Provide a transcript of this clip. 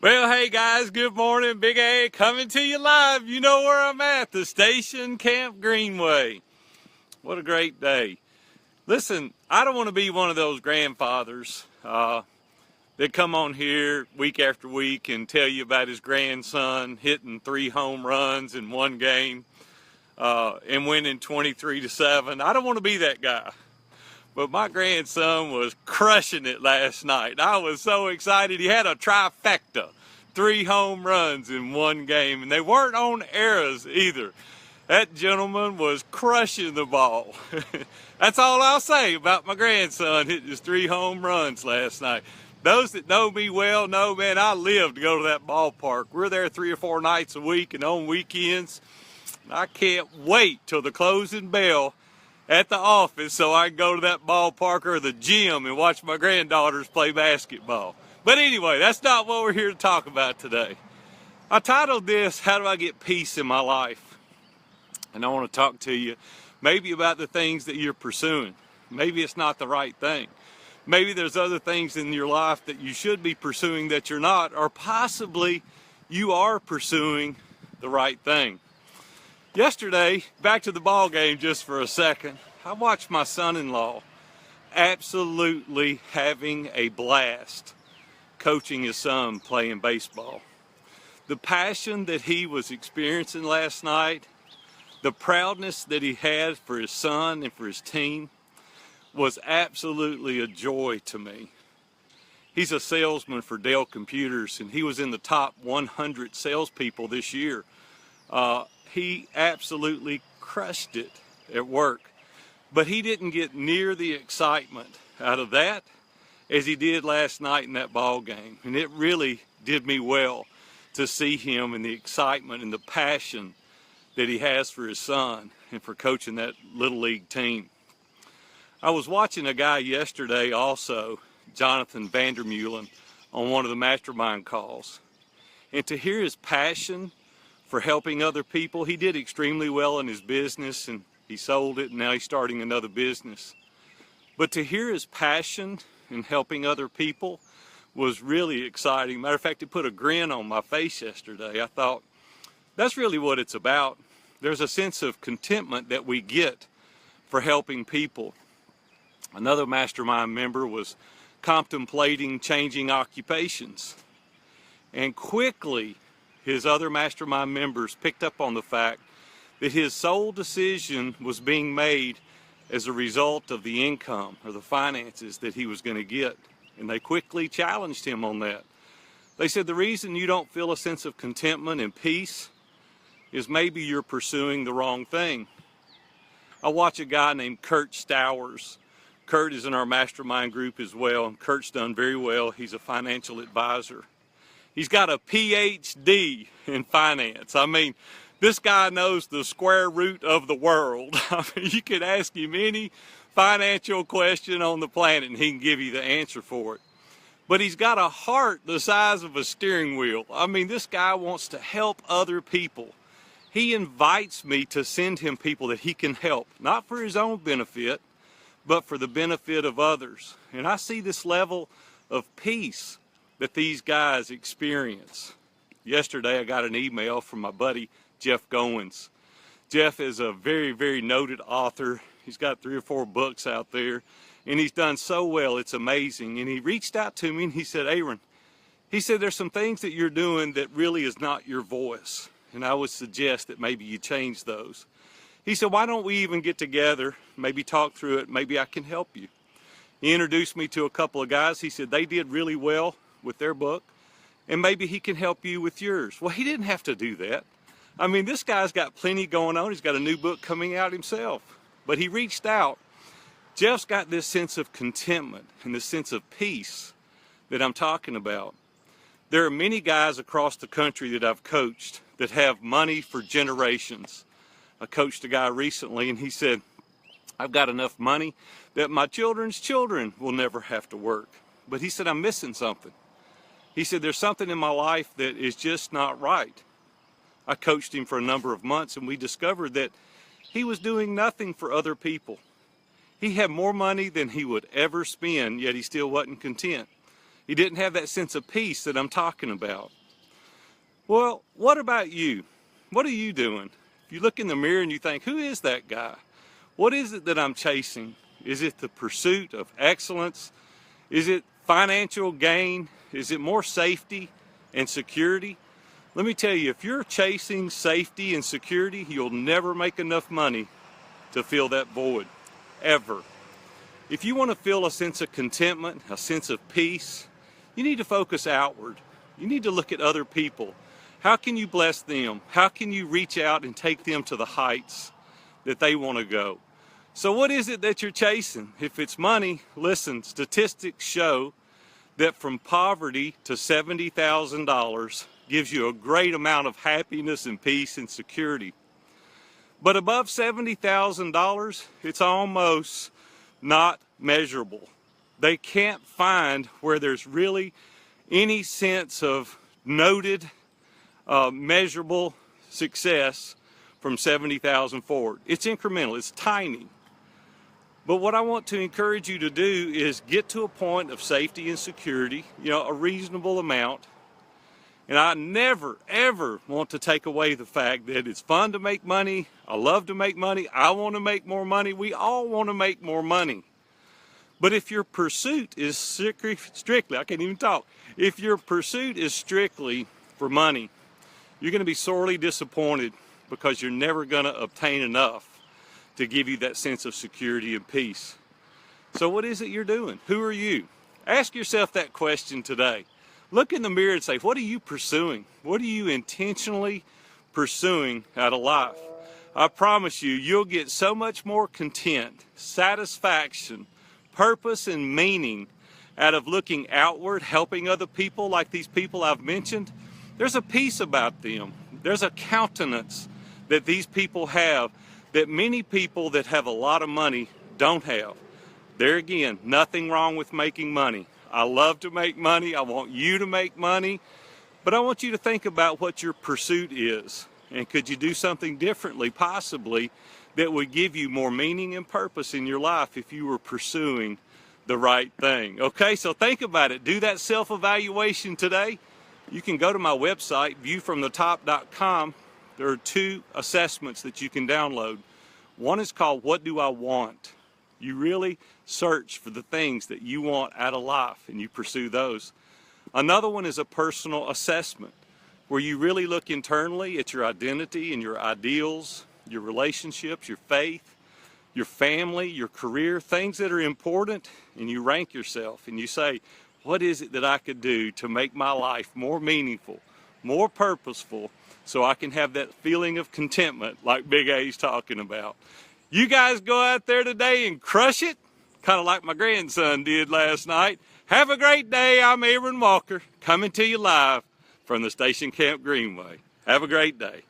Well, hey guys, good morning. Big A coming to you live. You know where I'm at, the station, Camp Greenway. What a great day. Listen, I don't want to be one of those grandfathers that come on here week after week and tell you about his grandson hitting 3 home runs in one game and winning 23-7. I don't want to be that guy. But my grandson was crushing it last night. I was so excited. He had a trifecta, 3 home runs in one game, and they weren't on errors either. That gentleman was crushing the ball. That's all I'll say about my grandson hitting his 3 home runs last night. Those that know me well know, man, I live to go to that ballpark. We're there 3 or 4 nights a week and on weekends. I can't wait till the closing bell at the office so I can go to that ballpark or the gym and watch my granddaughters play basketball. But anyway, that's not what we're here to talk about today. I titled this, How Do I Get Peace in My Life? And I want to talk to you maybe about the things that you're pursuing. Maybe it's not the right thing. Maybe there's other things in your life that you should be pursuing that you're not, or possibly you are pursuing the right thing. Yesterday, back to the ball game just for a second, I watched my son-in-law absolutely having a blast coaching his son playing baseball. The passion that he was experiencing last night, the proudness that he had for his son and for his team was absolutely a joy to me. He's a salesman for Dell Computers, and he was in the top 100 salespeople this year. He absolutely crushed it at work, but he didn't get near the excitement out of that as he did last night in that ball game. And it really did me well to see him and the excitement and the passion that he has for his son and for coaching that little league team. I was watching a guy yesterday also, Jonathan Vandermeulen, on one of the mastermind calls. And to hear his passion for helping other people, he did extremely well in his business and he sold it and now he's starting another business. But to hear his passion in helping other people was really exciting. Matter of fact, it put a grin on my face yesterday. I thought, that's really what it's about. There's a sense of contentment that we get for helping people. Another mastermind member was contemplating changing occupations. And quickly, his other mastermind members picked up on the fact that his sole decision was being made as a result of the income or the finances that he was going to get. And they quickly challenged him on that. They said the reason you don't feel a sense of contentment and peace is maybe you're pursuing the wrong thing. I watch a guy named Kurt Stowers. Kurt is in our mastermind group as well, and Kurt's done very well. He's a financial advisor. He's got a PhD in finance. I mean, this guy knows the square root of the world. I mean, you could ask him any financial question on the planet and he can give you the answer for it. But he's got a heart the size of a steering wheel. I mean, this guy wants to help other people. He invites me to send him people that he can help, not for his own benefit, but for the benefit of others. And I see this level of peace that these guys experience. Yesterday I got an email from my buddy Jeff Goins. Jeff is a very, very noted author. He's got 3 or 4 books out there and he's done so well, it's amazing. And he reached out to me and he said, Aaron, he said, there's some things that you're doing that really is not your voice, and I would suggest that maybe you change those. He said, why don't we even get together, maybe talk through it, maybe I can help you. He introduced me to a couple of guys. He said they did really well with their book, and maybe he can help you with yours. Well, he didn't have to do that. I mean, this guy's got plenty going on. He's got a new book coming out himself, but he reached out. Jeff's got this sense of contentment and this sense of peace that I'm talking about. There are many guys across the country that I've coached that have money for generations. I coached a guy recently and he said, I've got enough money that my children's children will never have to work. But he said, I'm missing something. He said, there's something in my life that is just not right. I coached him for a number of months and we discovered that he was doing nothing for other people. He had more money than he would ever spend, yet he still wasn't content. He didn't have that sense of peace that I'm talking about. Well, what about you? What are you doing? If you look in the mirror and you think, who is that guy? What is it that I'm chasing? Is it the pursuit of excellence? Is it financial gain? Is it more safety and security? Let me tell you, if you're chasing safety and security, you'll never make enough money to fill that void, ever. If you want to feel a sense of contentment, a sense of peace, you need to focus outward. You need to look at other people. How can you bless them? How can you reach out and take them to the heights that they want to go? So what is it that you're chasing? If it's money, listen, statistics show that from poverty to $70,000 gives you a great amount of happiness and peace and security. But above $70,000, it's almost not measurable. They can't find where there's really any sense of noted, measurable success from 70,000 forward. It's incremental, it's tiny. But what I want to encourage you to do is get to a point of safety and security, a reasonable amount. And I never, ever want to take away the fact that it's fun to make money. I love to make money. I want to make more money. We all want to make more money. But if your pursuit is strictly, I can't even talk. If your pursuit is strictly for money, you're going to be sorely disappointed because you're never going to obtain enough to give you that sense of security and peace. So what is it you're doing? Who are you? Ask yourself that question today. Look in the mirror and say, what are you pursuing? What are you intentionally pursuing out of life? I promise you, you'll get so much more content, satisfaction, purpose, and meaning out of looking outward, helping other people like these people I've mentioned. There's a peace about them. There's a countenance that these people have that many people that have a lot of money don't have. There again, nothing wrong with making money. I love to make money. I want you to make money. But I want you to think about what your pursuit is. And could you do something differently, possibly, that would give you more meaning and purpose in your life if you were pursuing the right thing? Okay, so think about it. Do that self-evaluation today. You can go to my website, viewfromthetop.com. There are 2 assessments that you can download. One is called What Do I Want? You really search for the things that you want out of life and you pursue those. Another one is a personal assessment where you really look internally at your identity and your ideals, your relationships, your faith, your family, your career, things that are important, and you rank yourself and you say, what is it that I could do to make my life more meaningful, more purposeful, so I can have that feeling of contentment like Big A's talking about. You guys go out there today and crush it, kind of like my grandson did last night. Have a great day. I'm Aaron Walker, coming to you live from the Station Camp Greenway. Have a great day.